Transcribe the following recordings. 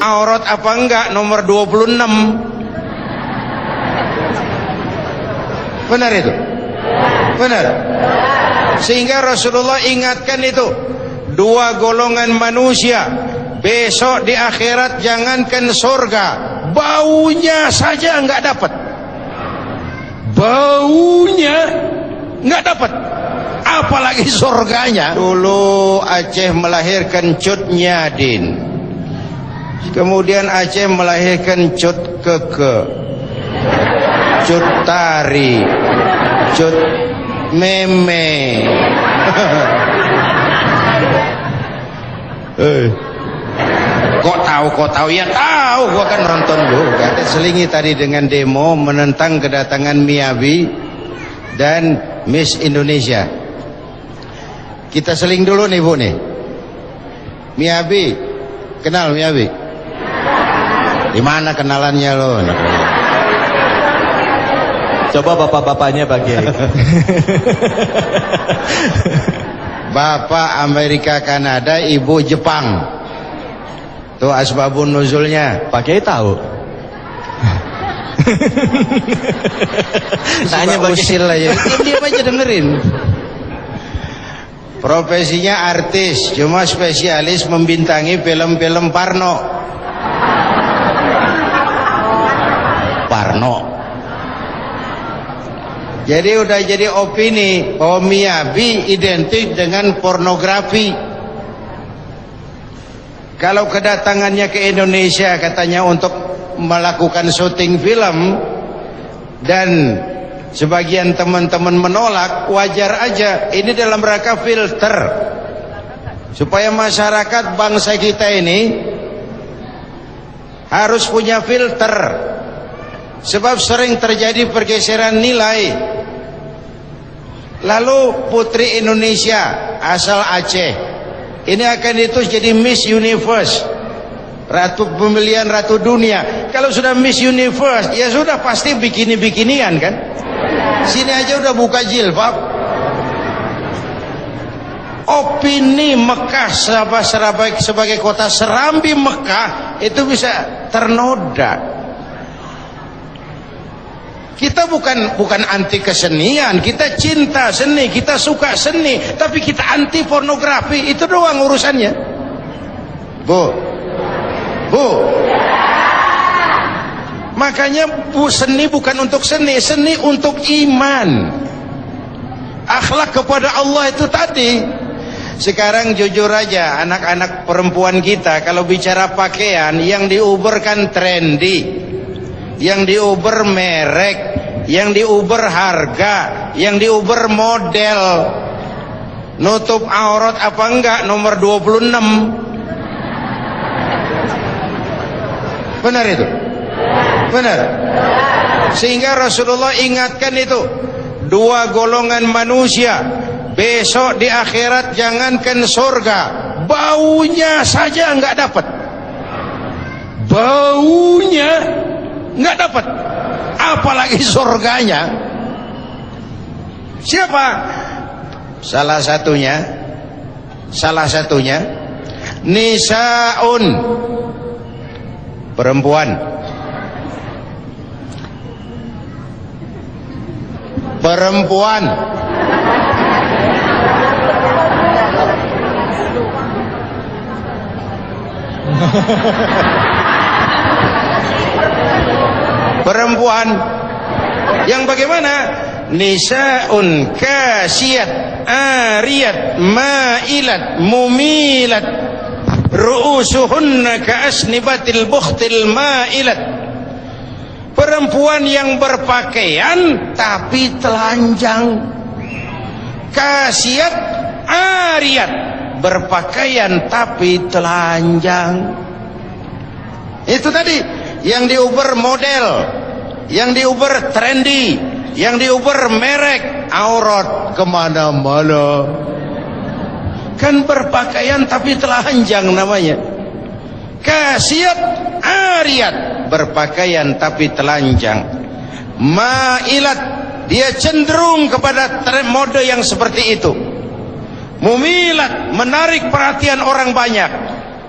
aurat apa enggak nomor 26. Benar itu? Benar. Sehingga Rasulullah ingatkan itu, dua golongan manusia besok di akhirat jangankan surga, baunya saja enggak dapat. Baunya enggak dapat, apalagi surganya. Dulu Aceh melahirkan Cut Nyadin, kemudian Aceh melahirkan Cut Keke, Cut Tari, Cut Meme. Kok tahu ya tahu, gua kan nonton juga. Kita selingi tadi dengan demo menentang kedatangan Miyabi dan Miss Indonesia. Kita seling dulu nih Bu nih. Miyabi, kenal Miyabi? Di mana kenalannya lo? Coba bapak-bapaknya bagi. Bapak Amerika Kanada, ibu Jepang. Tuh asbabun nuzulnya. Pak Kiai tahu. Tanya usil aja. Diam aja dengerin. Profesinya artis, cuma spesialis membintangi film-film Parno. Jadi udah jadi opini bahwa Miyabi identik dengan pornografi. Kalau kedatangannya ke Indonesia katanya untuk melakukan syuting film, dan sebagian teman-teman menolak, wajar aja. Ini dalam rangka filter supaya masyarakat bangsa kita ini harus punya filter, sebab sering terjadi pergeseran nilai. Lalu putri Indonesia asal Aceh ini akan itu jadi Miss Universe, ratu pemilihan ratu dunia. Kalau sudah Miss Universe, ya sudah pasti bikini-bikinian kan. Sini aja udah buka jilbab. Opini Mekah sebagai kota serambi Mekah itu bisa ternoda. Kita bukan anti kesenian, kita cinta seni, kita suka seni, tapi kita anti pornografi. Itu doang urusannya. Bu. Makanya seni bukan untuk seni, seni untuk iman, akhlak kepada Allah itu tadi. Sekarang jujur aja, anak-anak perempuan kita kalau bicara pakaian, yang diuber kan trendy, yang diuber merek, yang diuber harga, yang diuber model. Nutup aurat apa enggak nomor 26. Benar itu? Benar. Sehingga Rasulullah ingatkan itu, dua golongan manusia besok di akhirat jangankan surga, baunya saja enggak dapat. Baunya enggak dapat, apalagi surganya. Siapa? Salah satunya nisaun, perempuan. Perempuan yang bagaimana? Nisaun kasiyat ariyat mailat mumilat ru'usuhunna ka'asnibatil bukhtil mailat. Perempuan yang berpakaian tapi telanjang. Kasiyat ariyat, berpakaian tapi telanjang. Itu tadi yang diuber model, yang diuber trendy, yang diuber merek, aurat kemana-mana. Kan berpakaian tapi telanjang namanya. Kasiyat ariyat, berpakaian tapi telanjang. Mailat, dia cenderung kepada mode yang seperti itu. Mumilat, menarik perhatian orang banyak,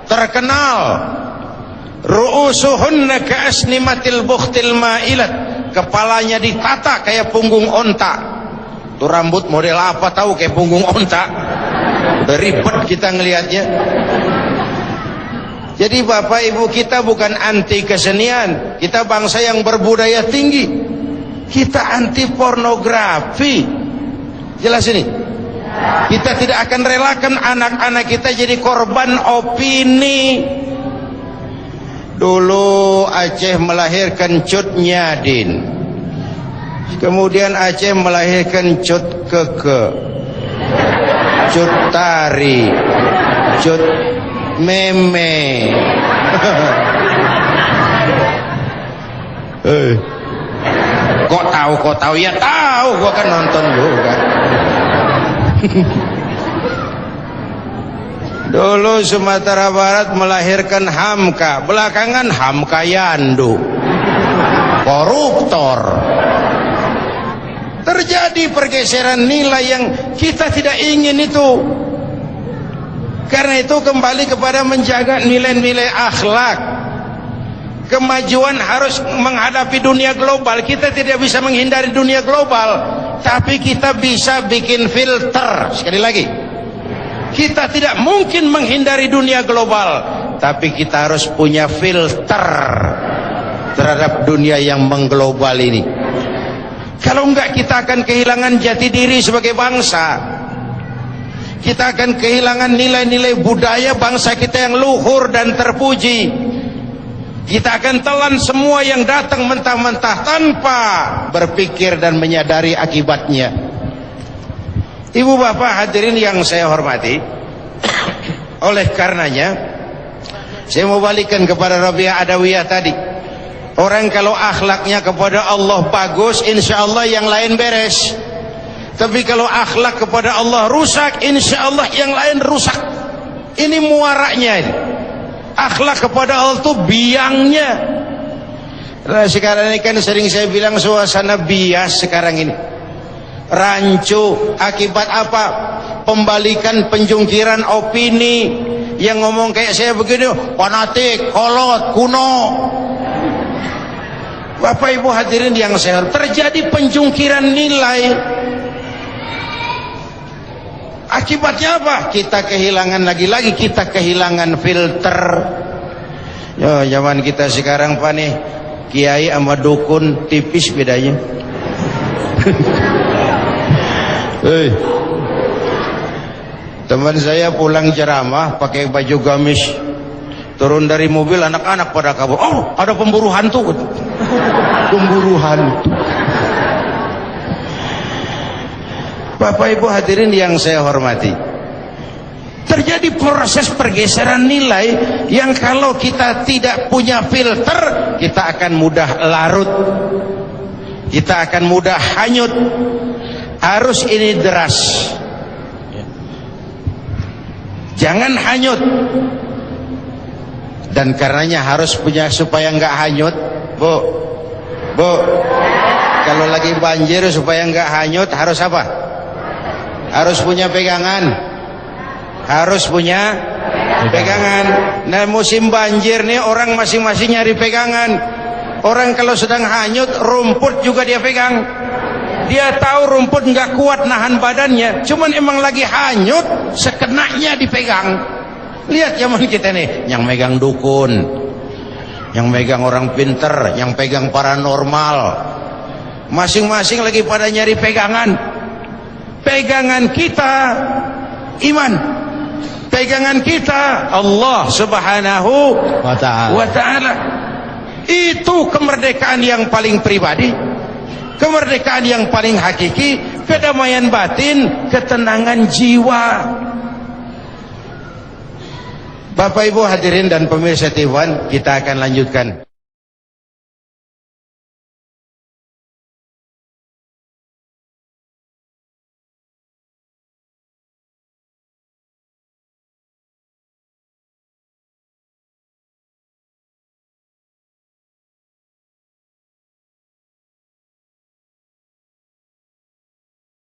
terkenal. ru'usuhunna ka'asnimatil bukhtil ma'ilat, kepalanya ditata kayak punggung onta. Tuh rambut model apa tahu, kayak punggung onta. Udah ribet kita ngelihatnya. Jadi bapak ibu, kita bukan anti kesenian, kita bangsa yang berbudaya tinggi. Kita anti pornografi. Jelas ini? Kita tidak akan relakan anak-anak kita jadi korban opini. Dulu Aceh melahirkan Cut Nyadin, kemudian Aceh melahirkan Cut Keke, Cut Tari, Cut Meme. Kok tahu? Ya tahu, gua kan nonton juga. Dulu Sumatera Barat melahirkan Hamka, belakangan Hamka Yandu, koruptor. Terjadi pergeseran nilai yang kita tidak ingin itu. Karena itu kembali kepada menjaga nilai-nilai akhlak. Kemajuan harus menghadapi dunia global. Kita tidak bisa menghindari dunia global, tapi kita bisa bikin filter. Sekali lagi, kita tidak mungkin menghindari dunia global, tapi kita harus punya filter terhadap dunia yang mengglobal ini. Kalau enggak, kita akan kehilangan jati diri sebagai bangsa. Kita akan kehilangan nilai-nilai budaya bangsa kita yang luhur dan terpuji. Kita akan telan semua yang datang mentah-mentah tanpa berpikir dan menyadari akibatnya. Ibu bapak hadirin yang saya hormati, oleh karenanya saya mau balikan kepada Rabi'ah Adawiyah tadi. Orang kalau akhlaknya kepada Allah bagus, insya Allah yang lain beres. Tapi kalau akhlak kepada Allah rusak, insya Allah yang lain rusak. Ini muaranya ini. Akhlak kepada Allah itu biangnya. Nah, sekarang ini kan sering saya bilang suasana bias sekarang ini. Rancu, akibat apa? Pembalikan, penjungkiran opini. Yang ngomong kayak saya begini, fanatik, kolot, kuno. Bapak ibu hadirin yang saya, terjadi penjungkiran nilai. Akibatnya apa? Kita kehilangan lagi-lagi, kita kehilangan filter. Yo, zaman kita sekarang Pak nih, kiai sama dukun tipis bedanya. Teman saya pulang ceramah pakai baju gamis, turun dari mobil anak-anak pada kabur. Oh, ada pemburu hantu. Pemburu hantu. Bapak ibu hadirin yang saya hormati, terjadi proses pergeseran nilai yang kalau kita tidak punya filter, kita akan mudah larut, kita akan mudah hanyut. Harus ini deras, jangan hanyut. Dan karenanya harus punya, supaya nggak hanyut, Bu, kalau lagi banjir supaya nggak hanyut harus apa? Harus punya pegangan. Harus punya pegangan. Nah, musim banjir nih orang masing-masing nyari pegangan. Orang kalau sedang hanyut, rumput juga dia pegang. Dia tahu rumput nggak kuat nahan badannya, cuman emang lagi hanyut, sekenanya dipegang. Lihat zaman kita nih, yang megang dukun, yang megang orang pinter, yang pegang paranormal, masing-masing lagi pada nyari pegangan. Pegangan kita iman, pegangan kita Allah Subhanahu wa ta'ala. Itu kemerdekaan yang paling pribadi, kemerdekaan yang paling hakiki, kedamaian batin, ketenangan jiwa. Bapak ibu hadirin dan pemirsa TV, kita akan lanjutkan.